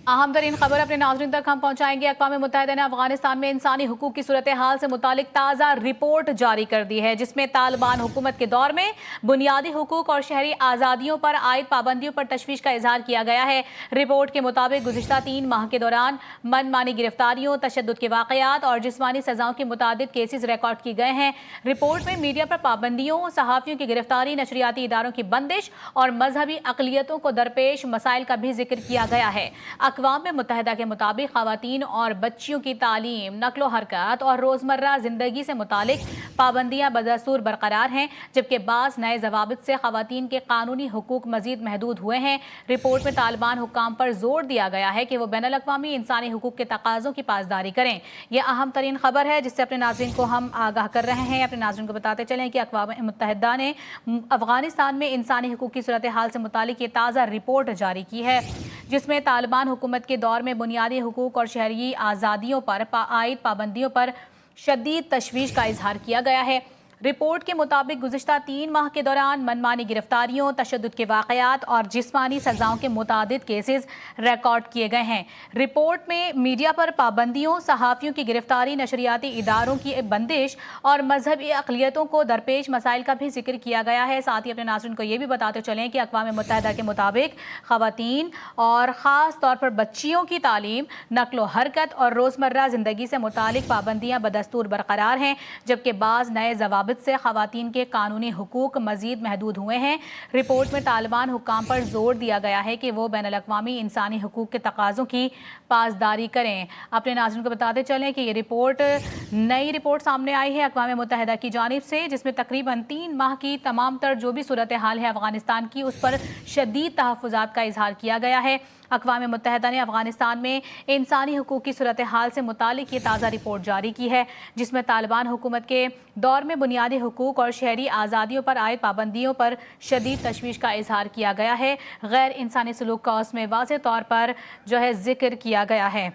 अहम तरीन खबर अपने नाज़रीन तक हम पहुंचाएंगे। अक़वाम मुत्तहिदा ने अफगानिस्तान में इंसानी हुकूक की सूरत हाल से मुतालिक ताज़ा रिपोर्ट जारी कर दी है, जिसमें तालिबान हुकूमत के दौर में बुनियादी हुकूक और शहरी आज़ादियों पर आयद पाबंदियों पर तशवीश का इजहार किया गया है। रिपोर्ट के मुताबिक गुज़िश्ता 3 माह के दौरान मनमानी गिरफ्तारियों, तशद्दुद के वाक़यात और जिस्मानी सज़ाओं के मुतादिद केसेस रिकॉर्ड किए गए हैं। रिपोर्ट में मीडिया पर पाबंदियों, सहाफ़ियों की गिरफ्तारी, नशरियाती इदारों की बंदिश और मजहबी अक़लियतों को दरपेश मसाइल का भी जिक्र किया गया है। अक़वाम मुत्तहिदा के मुताबिक ख़वातीन और बच्चियों की तालीम, नक्लो हरकत और रोज़मर्रा ज़िंदगी से मुतालिक पाबंदियाँ बदस्तूर बरकरार हैं, जबकि बाज़ नए ज़वाबित से ख़वातीन के कानूनी हुकूक मज़ीद महदूद हुए हैं। रिपोर्ट में तालिबान हुक्काम पर जोर दिया गया है कि वो बैनुल अक़वामी इंसानी हुकूक के तकाज़ों की पासदारी करें। यह अहम तरीन खबर है जिससे अपने नाज़रीन को हम आगाह कर रहे हैं। अपने नाज़रीन को बताते चलें कि अक़वाम मुत्तहिदा ने अफ़गानिस्तान में इंसानी हुकूक की सूरत हाल से मुतालिक ये ताज़ा रिपोर्ट जारी की है, जिसमें तालिबान हुकूमत के दौर में बुनियादी हुकूक और शहरी आज़ादियों पर आयद पाबंदियों पर शदीद तशवीश का इजहार किया गया है। रिपोर्ट के मुताबिक गुज़िश्ता 3 माह के दौरान मनमानी गिरफ्तारियों, तशद्दुद के वाक़यात और जिस्मानी सज़ाओं के मुतादिद केसेस रिकॉर्ड किए गए हैं। रिपोर्ट में मीडिया पर पाबंदियों, सहाफ़ियों की गिरफ्तारी, नशरियाती इदारों की बंदिश और मजहबी अक़लियतों को दरपेश मसाइल का भी जिक्र किया गया है। साथ ही अपने नाज़रीन को ये भी बताते चलें कि अक़वाम मुत्तहिदा के मुताबिक ख़वातीन और ख़ास तौर पर बच्चियों की तालीम, नक्लो हरकत और रोज़मर्रा ज़िंदगी से मुतालिक पाबंदियाँ बदस्तूर बरकरार हैं, जबकि बाज़ नए ज़वाबित से ख़वातीन के कानूनी हुकूक मज़ीद महदूद हुए हैं। रिपोर्ट में तालिबान हुक्काम पर जोर दिया गया है कि वो बैनुल अक़वामी इंसानी हुकूक के तकाज़ों की पासदारी करें। अपने नाज़रीन को बताते चलें कि ये नई रिपोर्ट सामने आई है अक़वाम मुत्तहिदा की जानिब से, जिसमें तकरीबन 3 माह की तमाम तर जो भी सूरत हाल है अफ़गानिस्तान की, उस पर शदीद तहफ़्फ़ुज़ात का इजहार किया गया है। अक़वाम मुत्तहिदा ने अफ़गानिस्तान में इंसानी हुकूक की सूरत हाल से मुतालिक ये ताज़ा रिपोर्ट जारी की है, जिसमें तालिबान हुकूमत के दौर में बुनियादी हुकूक और शहरी आज़ादियों पर आयद पाबंदियों पर शदीद तशवीश का इजहार किया गया है। गैर इंसानी सलूक का उसमें वाज़ेह तौर पर ज़िक्र किया गया है।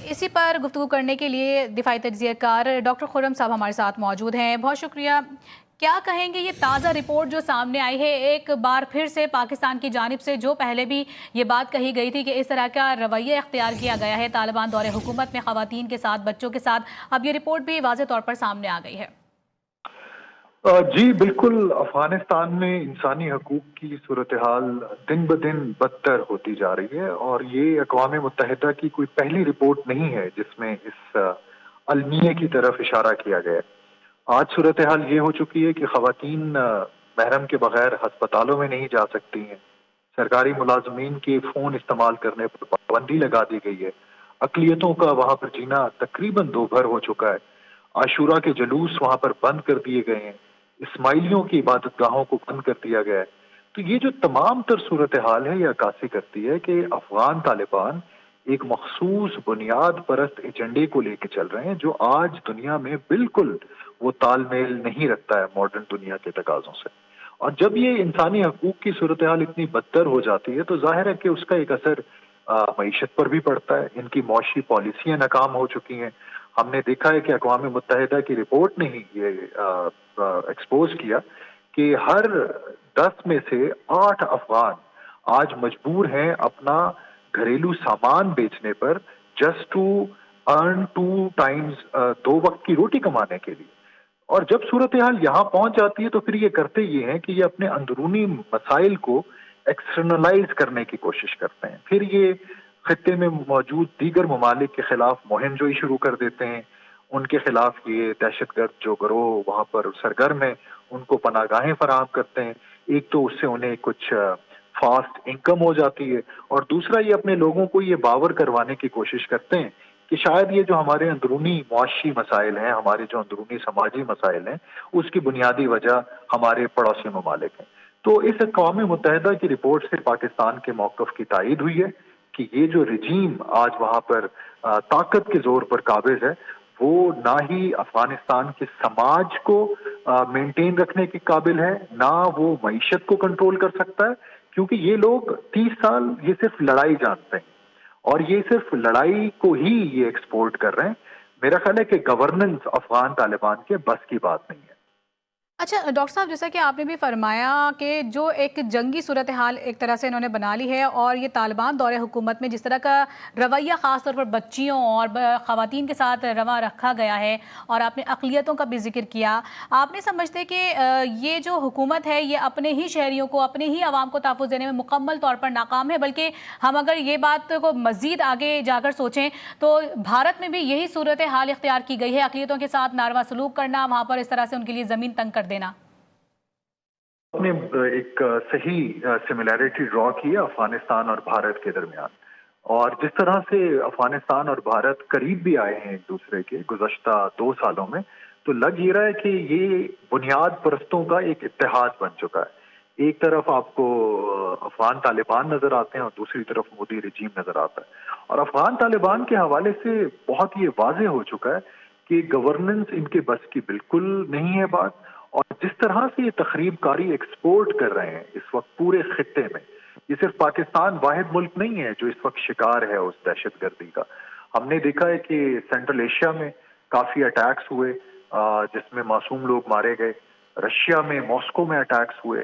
इसी पर गुफ्तगू करने के लिए दिफाई तज्ज़ियाकार डॉक्टर खुर्रम साहब हमारे साथ मौजूद हैं। बहुत शुक्रिया। क्या कहेंगे, ये ताज़ा रिपोर्ट जो सामने आई है, एक बार फिर से पाकिस्तान की जानिब से जो पहले भी ये बात कही गई थी कि इस तरह का रवैया इख्तियार किया गया है तालिबान दौरे हुकूमत में ख़वातीन के साथ, बच्चों के साथ, अब ये रिपोर्ट भी वाज़ेह तौर पर सामने आ गई है? जी बिल्कुल, अफगानिस्तान में इंसानी हकूक की सूरत हाल दिन ब दिन बदतर होती जा रही है और ये अक़वाम मुत्तहिदा की कोई पहली रिपोर्ट नहीं है जिसमें इस अलमिया की तरफ इशारा किया गया है। आज सूरत हाल ये हो चुकी है कि ख़वातीन महरम के बगैर हस्पतालों में नहीं जा सकती हैं, सरकारी मुलाजमीन के फ़ोन इस्तेमाल करने पर पाबंदी लगा दी गई है, अक़लियतों का वहाँ पर जीना तकरीबन दो भर हो चुका है, आशूरा के जुलूस वहाँ पर बंद कर दिए गए हैं, इस्माइलियों की इबादत गाहों को बंद कर दिया गया है। तो ये जो तमाम तर सूरत हाल है, ये अक्कासी करती है कि अफगान तालिबान एक मखसूस बुनियाद परस्त एजेंडे को लेकर चल रहे हैं, जो आज दुनिया में बिल्कुल वो तालमेल नहीं रखता है मॉडर्न दुनिया के तकाजों से। और जब ये इंसानी हकूक की सूरत हाल इतनी बदतर हो जाती है, तो जाहिर है कि उसका एक असर मईशत पर भी पड़ता है। इनकी मौशी पॉलिसियां नाकाम हो चुकी हैं। हमने देखा है कि अक़वाम मुत्तहिदा की रिपोर्ट ने ही ये एक्सपोज किया कि हर 10 में से 8 अफगान आज मजबूर हैं अपना घरेलू सामान बेचने पर जस्ट टू अर्न 2 टाइम्स 2 वक्त की रोटी कमाने के लिए। और जब सूरत हाल यहाँ पहुंच जाती है तो फिर ये करते ये हैं कि ये अपने अंदरूनी मसाइल को एक्सटर्नलाइज करने की कोशिश करते हैं। फिर ये खत्ते में मौजूद दीगर ममालिक के खिलाफ मुहिम जोई शुरू कर देते हैं। उनके खिलाफ ये दहशतगर्द जो गिरोह वहाँ पर सरगर्म है, उनको पनागाहें फराहम करते हैं। एक तो उससे उन्हें कुछ फास्ट इनकम हो जाती है और दूसरा ये अपने लोगों को ये बावर करवाने की कोशिश करते हैं कि शायद ये जो हमारे अंदरूनी मुआशी मसाइल हैं, हमारे जो अंदरूनी समाजी मसाइल हैं, उसकी बुनियादी वजह हमारे पड़ोसी ममालिक हैं। तो इस अक़वाम मुत्तहिदा की रिपोर्ट से पाकिस्तान के मौक़िफ़ की तायीद हुई है कि ये जो रजीम आज वहाँ पर ताकत के जोर पर काबिज है, वो ना ही अफगानिस्तान के समाज को मेंटेन रखने के काबिल है, ना वो मईशत को कंट्रोल कर सकता है, क्योंकि ये लोग 30 साल ये सिर्फ लड़ाई जानते हैं और ये सिर्फ लड़ाई को ही ये एक्सपोर्ट कर रहे हैं। मेरा ख्याल है कि गवर्नेंस अफगान तालिबान के बस की बात नहीं है। अच्छा डॉक्टर साहब, जैसा कि आपने भी फरमाया कि जो एक जंगी सूरत हाल एक तरह से इन्होंने बना ली है, और ये तालिबान दौरे हुकूमत में जिस तरह का रवैया ख़ास तौर पर बच्चियों और ख़वातीन के साथ रवा रखा गया है, और आपने अक़लियतों का भी जिक्र किया, आप नहीं समझते कि ये जो हुकूमत है ये अपने ही शहरियों को, अपने ही आवाम को तहफ़्फ़ुज़ देने में मुकम्मल तौर पर नाकाम है? बल्कि हम अगर ये बात को मज़ीद आगे जाकर सोचें तो भारत में भी यही सूरत हाल इख्तियार की गई है, अक़लियतों के साथ नारवा सलूक करना, वहाँ पर इस तरह से उनके लिए ज़मीन तंग कर देना। आपने एक सही सिमिलैरिटी ड्रॉ की है अफगानिस्तान और भारत के दरमियान, और जिस तरह से अफगानिस्तान और भारत करीब भी आए हैं एक दूसरे के गुज़श्ता 2 सालों में, तो लग ये रहा है कि ये बुनियाद परस्तों का एक इत्तेहाद बन चुका है। एक तरफ आपको अफगान तालिबान नजर आते हैं और दूसरी तरफ मोदी रजीम नजर आता है, और अफगान तालिबान के हवाले से बहुत ये वाज़ेह हो चुका है कि गवर्नेंस इनके बस की बिल्कुल नहीं है बात, और जिस तरह से ये तखरीबकारी एक्सपोर्ट कर रहे हैं इस वक्त पूरे खित्ते में, ये सिर्फ पाकिस्तान वाहिद मुल्क नहीं है जो इस वक्त शिकार है उस दहशतगर्दी का। हमने देखा है कि सेंट्रल एशिया में काफ़ी अटैक्स हुए जिसमें मासूम लोग मारे गए, रशिया में मॉस्को में अटैक्स हुए,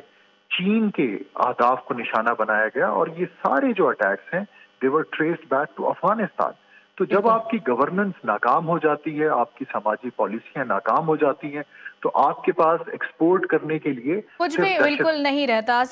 चीन के अहदाफ को निशाना बनाया गया, और ये सारे जो अटैक्स हैं दे वर ट्रेस्ड बैक टू अफगानिस्तान। तो जब आपकी गवर्नेंस नाकाम हो जाती है, आपकी समाजी पॉलिसियां नाकाम हो जाती हैं, तो आपके पास एक्सपोर्ट करने के लिए कुछ सिर्फ भी बिल्कुल नहीं रहता।